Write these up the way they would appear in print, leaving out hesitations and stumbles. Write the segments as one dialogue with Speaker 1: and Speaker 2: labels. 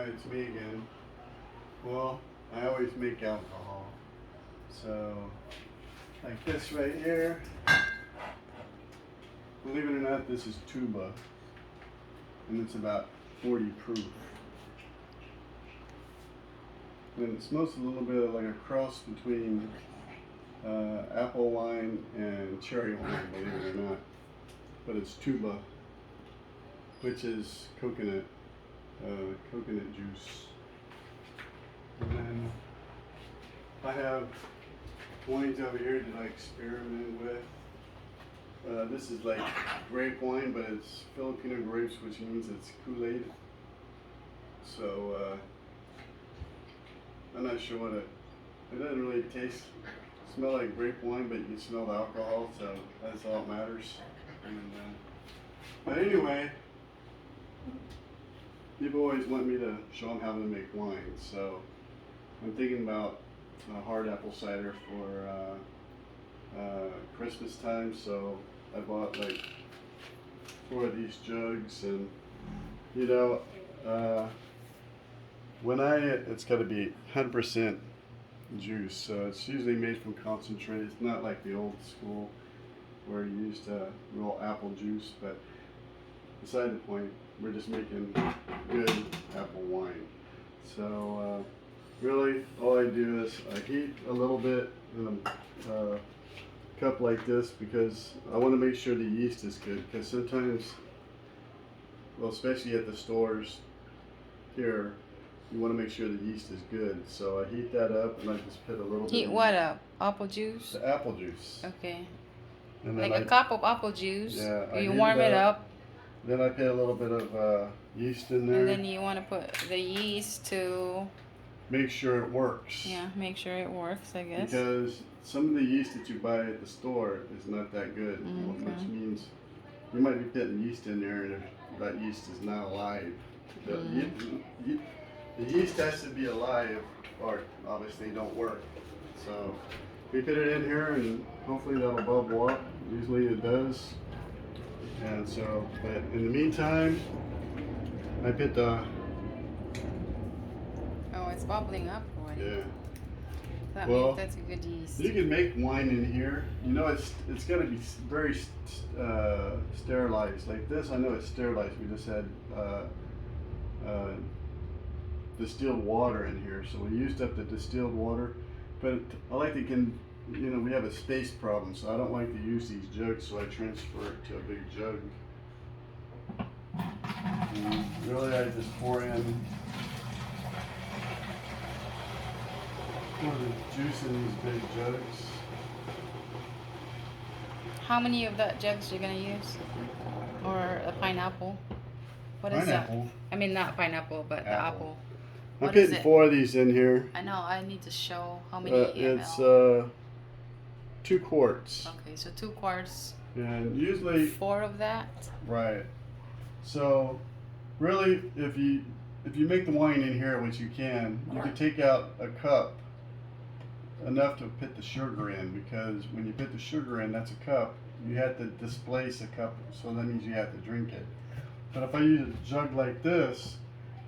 Speaker 1: it's me again. Well, I always make alcohol. So, like this right here, believe it or not, this is tuba. And it's about 40 proof. And it smells a little bit like a cross between apple wine and cherry wine, believe it or not. But it's tuba, which is coconut juice. And then I have wines over here that I experiment with. This is like grape wine, but it's Filipino grapes, which means it's Kool-Aid. So I'm not sure what it doesn't really smell like grape wine, but you can smell the alcohol, so that's all that matters. And, but anyway, people always want me to show them how to make wine, so I'm thinking about hard apple cider for Christmas time. So I bought like 4 of these jugs, and you know, it's got to be 100% juice, so it's usually made from concentrate. It's not like the old school where you used real apple juice, but beside the point, we're just making good apple wine. So really all I do is I heat a little bit in a cup like this, because I want to make sure the yeast is good, because sometimes, well, especially at the stores here, you want to make sure the yeast is good. So I heat that up, and I just put a little bit.
Speaker 2: Heat what up? Apple juice?
Speaker 1: The apple juice.
Speaker 2: Okay.
Speaker 1: And
Speaker 2: like a cup of apple juice.
Speaker 1: Yeah.
Speaker 2: You warm it up.
Speaker 1: Then I put a little bit of yeast in there.
Speaker 2: And then you want to put the yeast to
Speaker 1: make sure it works.
Speaker 2: Yeah, make sure it works, I guess.
Speaker 1: Because some of the yeast that you buy at the store is not that good, which means you might be putting yeast in there, and that yeast is not alive. The yeast has to be alive, or obviously don't work. So we put it in here, and hopefully that'll bubble up. Usually it does. And so, but in the meantime, I put the.
Speaker 2: Oh, it's bubbling up already.
Speaker 1: Yeah.
Speaker 2: That means that's a good yeast.
Speaker 1: You can make wine in here. You know, it's got to be very sterilized. Like this, I know it's sterilized. We just had distilled water in here, so we used up the distilled water. But I like to we have a space problem, so I don't like to use these jugs, so I transfer it to a big jug. And really, I just pour the juice in these big jugs.
Speaker 2: How many of that jugs you're gonna use? Or a pineapple? What is
Speaker 1: pineapple?
Speaker 2: That? I mean, not pineapple, but the apple.
Speaker 1: I'm putting 4 of these in here.
Speaker 2: I know. I need to show how many
Speaker 1: It's
Speaker 2: ml.
Speaker 1: 2 quarts.
Speaker 2: Okay, so 2 quarts.
Speaker 1: And usually
Speaker 2: 4 of that.
Speaker 1: Right. So really, if you make the wine in here, which you can take out a cup, enough to put the sugar in, because when you put the sugar in, that's a cup. You have to displace a cup, so that means you have to drink it. But if I use a jug like this,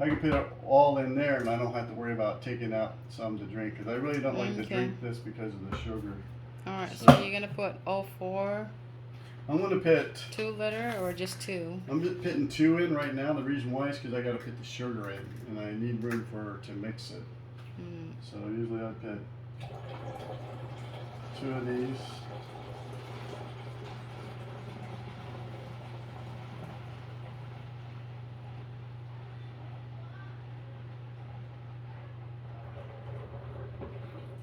Speaker 1: I can put it all in there, and I don't have to worry about taking out some to drink, because I really don't like to drink this because of the sugar.
Speaker 2: Alright, so you're going to put all 4?
Speaker 1: I'm going to put
Speaker 2: 2 liter or just 2?
Speaker 1: I'm just putting 2 in right now. The reason why is because I got to put the sugar in, and I need room to mix it. So usually I put 2 of these.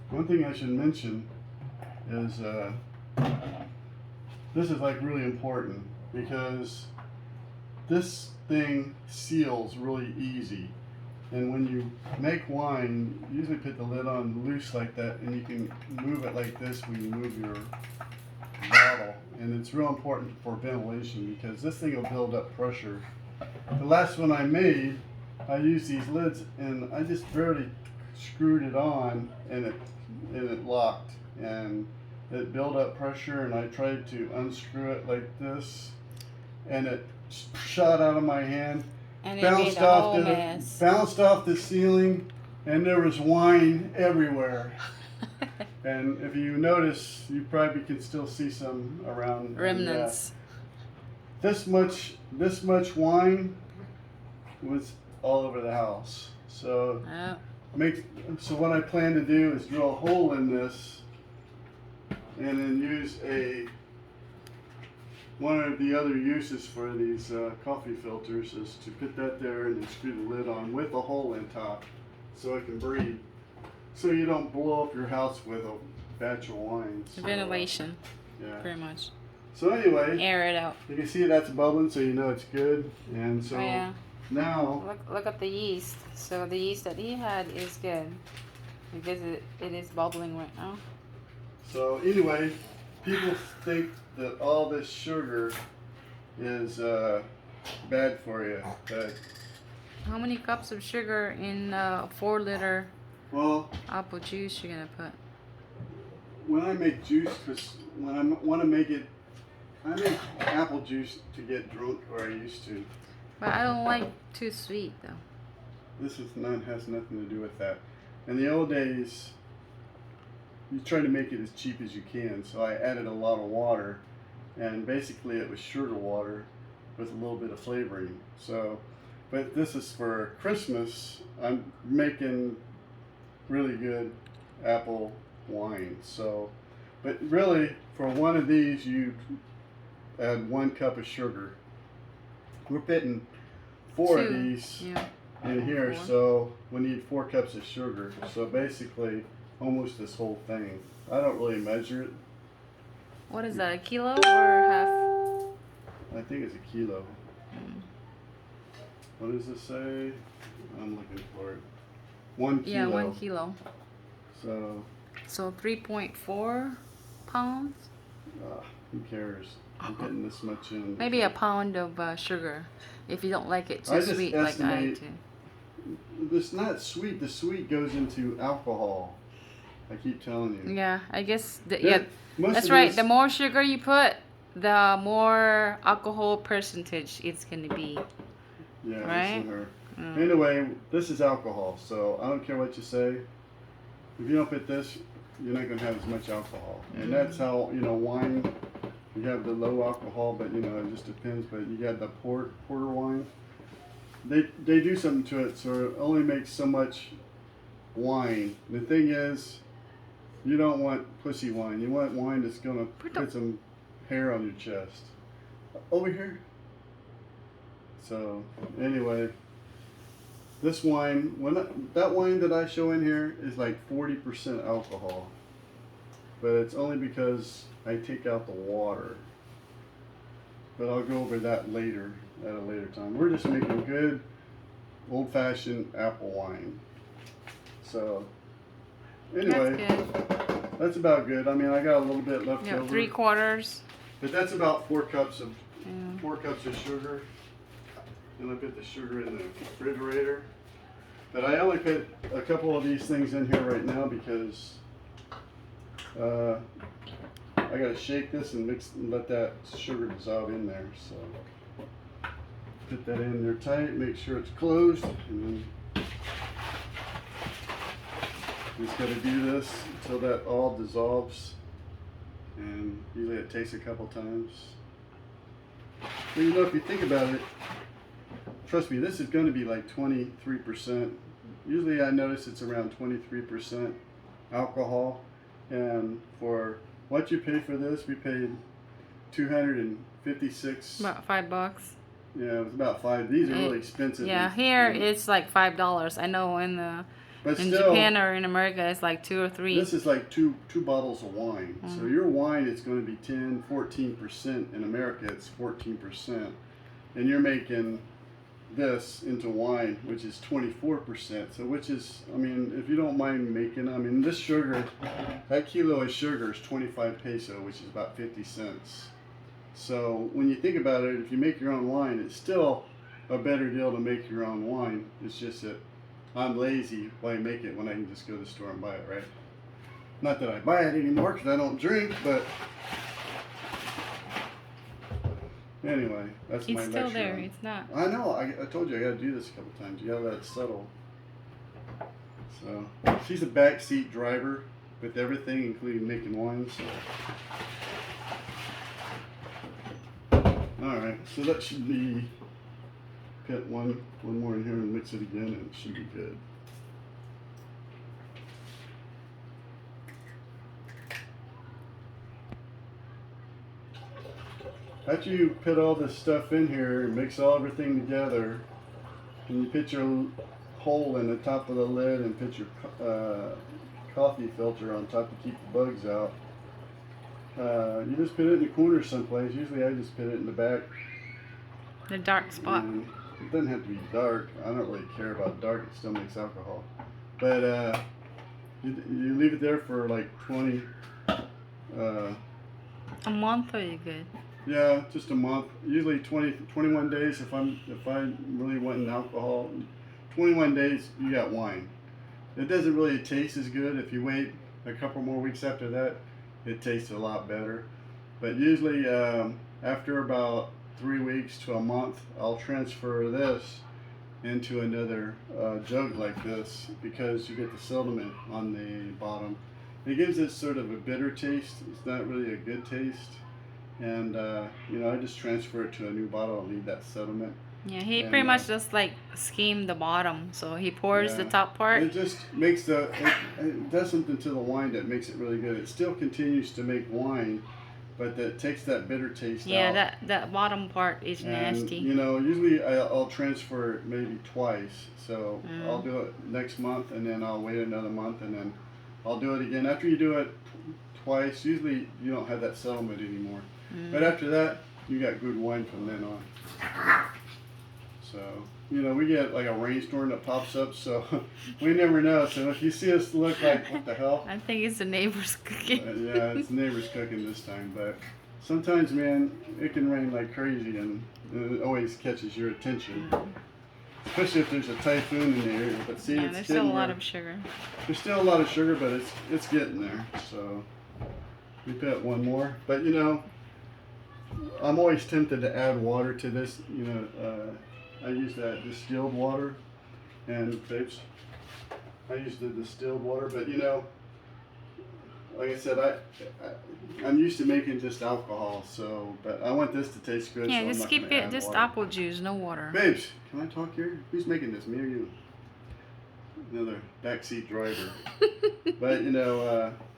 Speaker 1: One thing I should mention is this is like really important, because this thing seals really easy. And when you make wine, you usually put the lid on loose like that, and you can move it like this when you move your bottle. And it's real important for ventilation, because this thing will build up pressure. The last one I made, I used these lids, and I just barely screwed it on, and it locked, and it built up pressure, and I tried to unscrew it like this, and it shot out of my hand.
Speaker 2: And it made a whole mess.
Speaker 1: bounced off the ceiling, and there was wine everywhere. And if you notice, you probably can still see some around.
Speaker 2: Remnants.
Speaker 1: This much wine was all over the house. So so what I plan to do is drill a hole in this, and then use one of the other uses for these coffee filters is to put that there and then screw the lid on with a hole in top so it can breathe. So you don't blow up your house with a batch of wine. So,
Speaker 2: Ventilation.
Speaker 1: Yeah.
Speaker 2: Pretty much.
Speaker 1: So anyway,
Speaker 2: Air it out.
Speaker 1: you can see that's bubbling, so you know it's good. And so now,
Speaker 2: look at the yeast. So the yeast that he had is good because it is bubbling right now.
Speaker 1: so anyway, people think that all this sugar is bad for you. But,
Speaker 2: How many cups of sugar in 4-liter
Speaker 1: well,
Speaker 2: apple juice you're gonna put?
Speaker 1: when I make juice, when I want to make it, I make apple juice to get drunk, or I used to.
Speaker 2: But I don't like too sweet though.
Speaker 1: This has nothing to do with that. In the old days, you try to make it as cheap as you can, so I added a lot of water, and basically it was sugar water with a little bit of flavoring. So, but this is for Christmas. I'm making really good apple wine. So, but really, for one of these, you add 1 cup of sugar. We're putting 4 of these in here,
Speaker 2: 4.
Speaker 1: so we need 4 cups of sugar. So basically, almost this whole thing. I don't really measure it.
Speaker 2: What is that, a kilo or half?
Speaker 1: I think it's a kilo. What does it say? I'm looking for it. 1 kilo.
Speaker 2: Yeah, 1 kilo.
Speaker 1: So
Speaker 2: 3.4 pounds?
Speaker 1: who cares? I'm getting this much in.
Speaker 2: Maybe a pound of sugar if you don't like it too
Speaker 1: I just
Speaker 2: sweet like I
Speaker 1: estimate-
Speaker 2: do.
Speaker 1: It's not sweet. The sweet goes into alcohol. I keep telling you.
Speaker 2: Yeah, I guess
Speaker 1: Most
Speaker 2: that's
Speaker 1: of
Speaker 2: right.
Speaker 1: this-
Speaker 2: The more sugar you put, the more alcohol percentage it's gonna be.
Speaker 1: Yeah,
Speaker 2: Right?
Speaker 1: listen to her. Anyway, this is alcohol, so I don't care what you say. If you don't put this, you're not going to have as much alcohol. And that's how, wine, you have the low alcohol, but, it just depends. But you got the porter wine. They do something to it, so it only makes so much wine. The thing is, you don't want pussy wine. You want wine that's going to put some hair on your chest. Over here. So, anyway, this wine, that wine that I show in here is like 40% alcohol. But it's only because I take out the water. But I'll go over that later, at a later time. We're just making good, old-fashioned apple wine. So, anyway, that's about good. I mean, I got a little bit left over.
Speaker 2: 3/4.
Speaker 1: But that's about 4 cups of 4 cups of sugar. And I put the sugar in the refrigerator. But I only put a couple of these things in here right now because I gotta shake this and mix and let that sugar dissolve in there. So put that in there tight, make sure it's closed, and then just gotta do this until that all dissolves. And usually it takes a couple times. But if you think about it, trust me, this is going to be like 23%. Usually I notice it's around 23% alcohol. And for what you pay for this, we paid $256.
Speaker 2: About $5.
Speaker 1: Yeah, it was about 5. These are really expensive.
Speaker 2: Yeah, here it's like $5. I know in Japan or in America it's like 2 or 3.
Speaker 1: This is like two bottles of wine. So your wine is going to be 14%. In America it's 14%. And you're making this into wine, which is 24%. So which is, I mean, if you don't mind making, I mean, this sugar, that kilo of sugar is 25 peso, which is about 50 cents. So when you think about it, if you make your own wine, it's still a better deal to make your own wine. It's just that I'm lazy. Why make it when I can just go to the store and buy it, right? Not that I buy it anymore because I don't drink, but Anyway, that's my
Speaker 2: It's still
Speaker 1: lecture
Speaker 2: there.
Speaker 1: on-
Speaker 2: It's not.
Speaker 1: I know. I told you I got to do this a couple times. You got to let it settle. So she's a backseat driver with everything, including making wine. So. All right. So that should be. Put one more in here and mix it again, and it should be good. After you put all this stuff in here and mix everything together, and you put your hole in the top of the lid and put your coffee filter on top to keep the bugs out, you just put it in the corner someplace. Usually I just put it in the back.
Speaker 2: The dark spot.
Speaker 1: And it doesn't have to be dark. I don't really care about dark. It still makes alcohol. But you leave it there for like 20...
Speaker 2: A month, or you good?
Speaker 1: Yeah, just a month. Usually 21 days if I really want alcohol. 21 days, you got wine. It doesn't really taste as good. If you wait a couple more weeks after that, it tastes a lot better. But usually after about 3 weeks to a month, I'll transfer this into another jug like this, because you get the sediment on the bottom. It gives it sort of a bitter taste. It's not really a good taste. And I just transfer it to a new bottle and leave that sediment.
Speaker 2: Yeah, he
Speaker 1: And,
Speaker 2: pretty much just like skim the bottom. So he pours the
Speaker 1: Yeah.
Speaker 2: top part.
Speaker 1: It just makes it does something to the wine that makes it really good. It still continues to make wine, but that takes that bitter taste
Speaker 2: Yeah,
Speaker 1: out.
Speaker 2: that bottom part is
Speaker 1: And,
Speaker 2: nasty.
Speaker 1: Usually I'll transfer it maybe twice. So
Speaker 2: Mm.
Speaker 1: I'll do it next month, and then I'll wait another month, and then I'll do it again. After you do it twice, usually you don't have that sediment anymore. But after that, you got good wine from then on. So, we get like a rainstorm that pops up, so we never know. So if you see us look like, what the hell?
Speaker 2: I think it's the neighbor's cooking.
Speaker 1: Yeah, it's neighbors cooking this time. But sometimes, man, it can rain like crazy, and it always catches your attention. Especially if there's a typhoon in the area. But see,
Speaker 2: Yeah,
Speaker 1: it's
Speaker 2: there's
Speaker 1: getting
Speaker 2: still a lot
Speaker 1: there.
Speaker 2: of sugar.
Speaker 1: There's still a lot of sugar, but it's getting there. So we put one more. But I'm always tempted to add water to this. I use that distilled water, and babes, I use the distilled water. But like I said, I'm used to making just alcohol. So, but I want this to taste good.
Speaker 2: Yeah,
Speaker 1: so I'm
Speaker 2: just
Speaker 1: not
Speaker 2: keep
Speaker 1: gonna
Speaker 2: it
Speaker 1: add
Speaker 2: just
Speaker 1: water.
Speaker 2: apple juice, no water.
Speaker 1: Babes, can I talk here? Who's making this? Me or you? Another backseat driver. But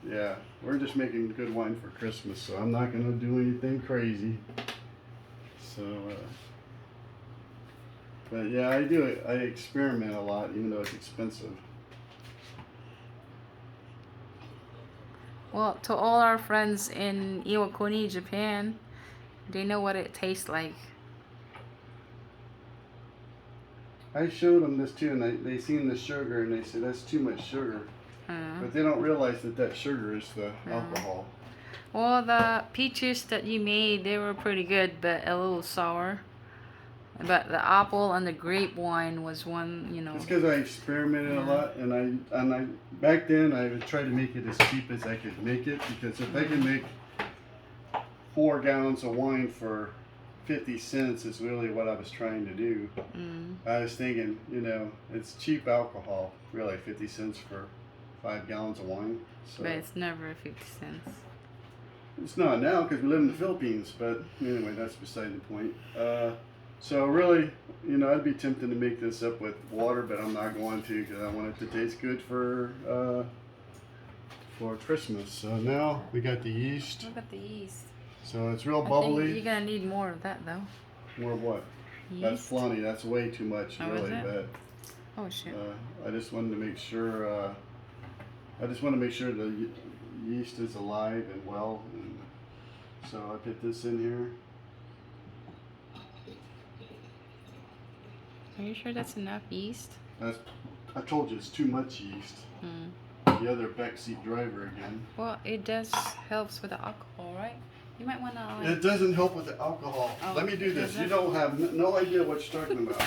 Speaker 1: yeah, we're just making good wine for Christmas, so I'm not gonna do anything crazy. So, but yeah, I do it. I experiment a lot, even though it's expensive.
Speaker 2: Well, to all our friends in Iwakuni, Japan, they know what it tastes like.
Speaker 1: I showed them this too, and they seen the sugar, and they said that's too much sugar. But they don't realize that sugar is the alcohol.
Speaker 2: Well, the peaches that you made, they were pretty good, but a little sour. But the apple and the grape wine was one,
Speaker 1: It's because I experimented a lot, and I back then I would try to make it as cheap as I could make it, because if I can make 4 gallons of wine for 50 cents is really what I was trying to do. I was thinking, it's cheap alcohol, really, 50 cents for 5 gallons of wine. So
Speaker 2: but it's never 50 cents.
Speaker 1: it's not now because we live in the Philippines, but anyway, that's beside the point. So really, I'd be tempted to make this up with water, but I'm not going to, because I want it to taste good for Christmas. So now we got the yeast.
Speaker 2: Look at the yeast.
Speaker 1: So it's real
Speaker 2: I think
Speaker 1: bubbly.
Speaker 2: you're gonna need more of that though.
Speaker 1: More of what?
Speaker 2: Yeast.
Speaker 1: That's Flonny. That's way too much,
Speaker 2: Oh,
Speaker 1: really.
Speaker 2: is it?
Speaker 1: But
Speaker 2: Oh shit.
Speaker 1: I just wanted to make sure. I just want to make sure the yeast is alive and well. And so I put this in here.
Speaker 2: Are you sure that's enough yeast?
Speaker 1: I told you it's too much yeast. The other backseat driver again.
Speaker 2: Well, it does helps with the alcohol, right? You might wanna
Speaker 1: It doesn't help with the alcohol.
Speaker 2: Oh,
Speaker 1: Let me do this.
Speaker 2: doesn't?
Speaker 1: You don't have no idea what you're talking about.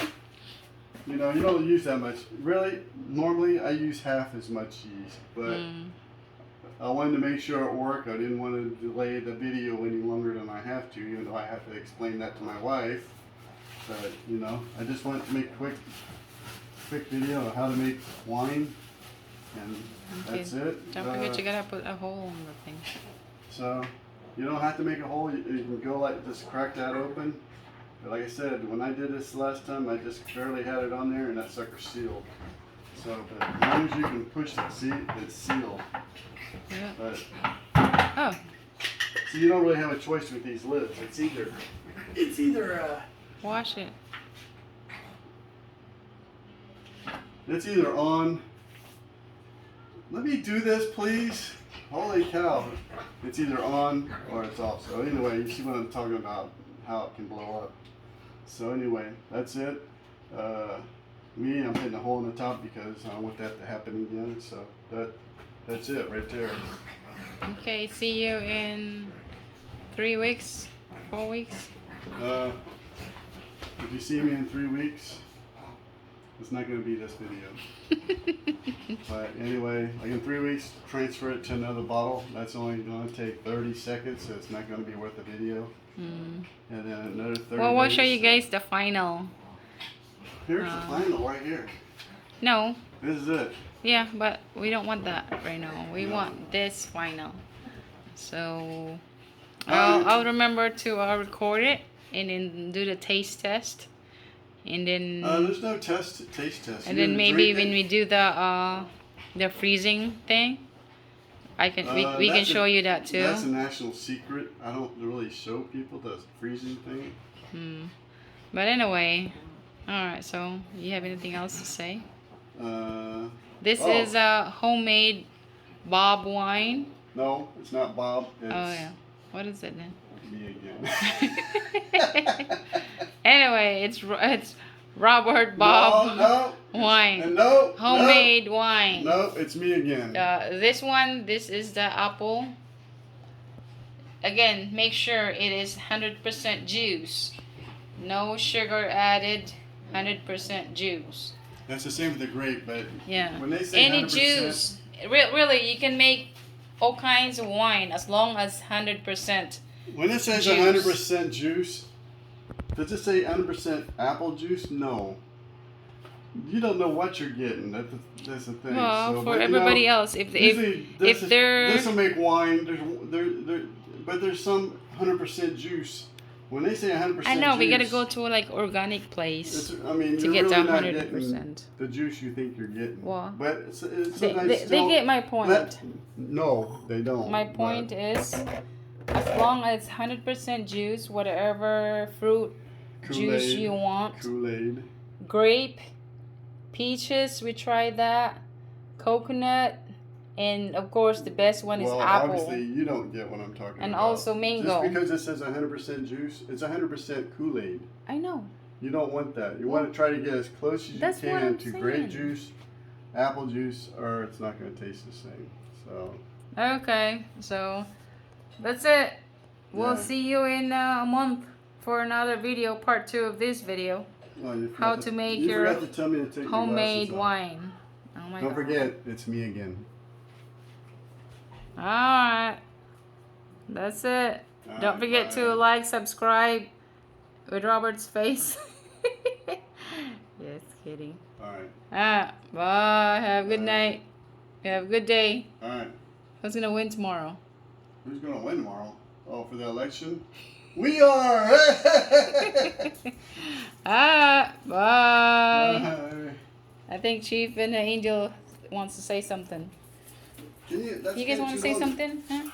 Speaker 1: You don't use that much. Really, normally I use half as much yeast, but I wanted to make sure it worked. I didn't want to delay the video any longer than I have to, even though I have to explain that to my wife. But you know, I just wanted to make a quick video of how to make wine, and that's it.
Speaker 2: Don't forget you gotta put a hole in the thing.
Speaker 1: So you don't have to make a hole. You can go like just crack that open. But like I said, when I did this last time, I just barely had it on there, and that sucker sealed. So, but as long as you can push it, see, it's sealed.
Speaker 2: Yeah.
Speaker 1: But
Speaker 2: Oh.
Speaker 1: so you don't really have a choice with these lids. It's either
Speaker 2: Wash it.
Speaker 1: it's either on. Let me do this, please. Holy cow! It's either on or it's off. So anyway, you see what I'm talking about? How it can blow up. So anyway, that's it. I'm hitting a hole in the top because I don't want that to happen again. So that's it right there.
Speaker 2: Okay, see you in 3 weeks, 4 weeks.
Speaker 1: If you see me in 3 weeks, it's not going to be this video. But anyway, like in 3 weeks, transfer it to another bottle. That's only going to take 30 seconds, so it's not going to be worth the video. And then another 30
Speaker 2: Well, we'll
Speaker 1: days.
Speaker 2: show you guys the final.
Speaker 1: Here's the final right here.
Speaker 2: No.
Speaker 1: This is it.
Speaker 2: Yeah, but we don't want that right now. We
Speaker 1: No.
Speaker 2: want this final. So I'll remember to record it and then do the taste test, and then
Speaker 1: There's no taste test.
Speaker 2: and
Speaker 1: You're
Speaker 2: then
Speaker 1: gonna
Speaker 2: maybe
Speaker 1: drink
Speaker 2: when
Speaker 1: it.
Speaker 2: we do the freezing thing, we can
Speaker 1: That's
Speaker 2: show you that too.
Speaker 1: That's a national secret. I don't really show people the freezing thing.
Speaker 2: But anyway, all right. So you have anything else to say? This
Speaker 1: Oh.
Speaker 2: is a homemade Bob wine.
Speaker 1: No, it's not Bob. It's
Speaker 2: Oh yeah. What is it then?
Speaker 1: me again.
Speaker 2: Anyway, it's Robert Bob
Speaker 1: No,
Speaker 2: wine.
Speaker 1: No.
Speaker 2: Homemade wine.
Speaker 1: No, it's me again.
Speaker 2: This is the apple. Again, make sure it is 100% juice. No sugar added, 100% juice.
Speaker 1: That's the same with the grape, but
Speaker 2: Yeah.
Speaker 1: when they say
Speaker 2: Any
Speaker 1: 100%,
Speaker 2: juice. Really, you can make all kinds of wine as long as 100%.
Speaker 1: when it says
Speaker 2: juice.
Speaker 1: 100% juice, does it say 100% apple juice? No. You don't know what you're getting. That's the thing.
Speaker 2: Well,
Speaker 1: so,
Speaker 2: for
Speaker 1: but, you
Speaker 2: everybody
Speaker 1: know,
Speaker 2: else, if
Speaker 1: usually
Speaker 2: they're
Speaker 1: this will make wine. But there's some 100% juice. When they say 100%
Speaker 2: I know,
Speaker 1: juice,
Speaker 2: we gotta go to like organic place.
Speaker 1: I mean,
Speaker 2: to
Speaker 1: you're
Speaker 2: get
Speaker 1: really
Speaker 2: to
Speaker 1: not
Speaker 2: 100%.
Speaker 1: getting the juice you think you're getting.
Speaker 2: Well,
Speaker 1: but it's
Speaker 2: they
Speaker 1: sometimes still,
Speaker 2: get my point.
Speaker 1: no, they don't.
Speaker 2: My point is, as long as 100% juice, whatever fruit juice you want,
Speaker 1: Kool-Aid.
Speaker 2: grape, peaches, we tried that, coconut, and of course the best one is
Speaker 1: Well,
Speaker 2: apple.
Speaker 1: obviously you don't get what I'm talking
Speaker 2: And
Speaker 1: about.
Speaker 2: also mango.
Speaker 1: Just because it says 100% juice, it's 100% Kool-Aid.
Speaker 2: I know.
Speaker 1: You don't want that. You want to try to get as close as you
Speaker 2: That's what
Speaker 1: can
Speaker 2: I'm
Speaker 1: to
Speaker 2: saying.
Speaker 1: grape juice, apple juice, or it's not going to taste the same. So.
Speaker 2: Okay, so that's it. We'll
Speaker 1: Yeah.
Speaker 2: see you in a month for another video, part 2 of this video.
Speaker 1: Oh, you
Speaker 2: How
Speaker 1: forgot
Speaker 2: to make
Speaker 1: you
Speaker 2: your
Speaker 1: forgot to tell me to take your
Speaker 2: homemade
Speaker 1: glasses off.
Speaker 2: wine. Oh my
Speaker 1: Don't
Speaker 2: god.
Speaker 1: forget, it's me again.
Speaker 2: Alright. That's it.
Speaker 1: All
Speaker 2: Don't
Speaker 1: right,
Speaker 2: forget
Speaker 1: bye.
Speaker 2: to like, subscribe with Robert's face. Just kidding.
Speaker 1: Alright.
Speaker 2: Bye. Have a good
Speaker 1: Bye.
Speaker 2: night. Have a good day.
Speaker 1: Alright.
Speaker 2: Who's gonna win tomorrow?
Speaker 1: Who's going to win tomorrow? Oh, for the election? We are!
Speaker 2: Bye.
Speaker 1: Bye.
Speaker 2: I think Chief and Angel wants to say something.
Speaker 1: That's
Speaker 2: You guys
Speaker 1: getting
Speaker 2: want to
Speaker 1: too
Speaker 2: say
Speaker 1: long.
Speaker 2: something? Huh?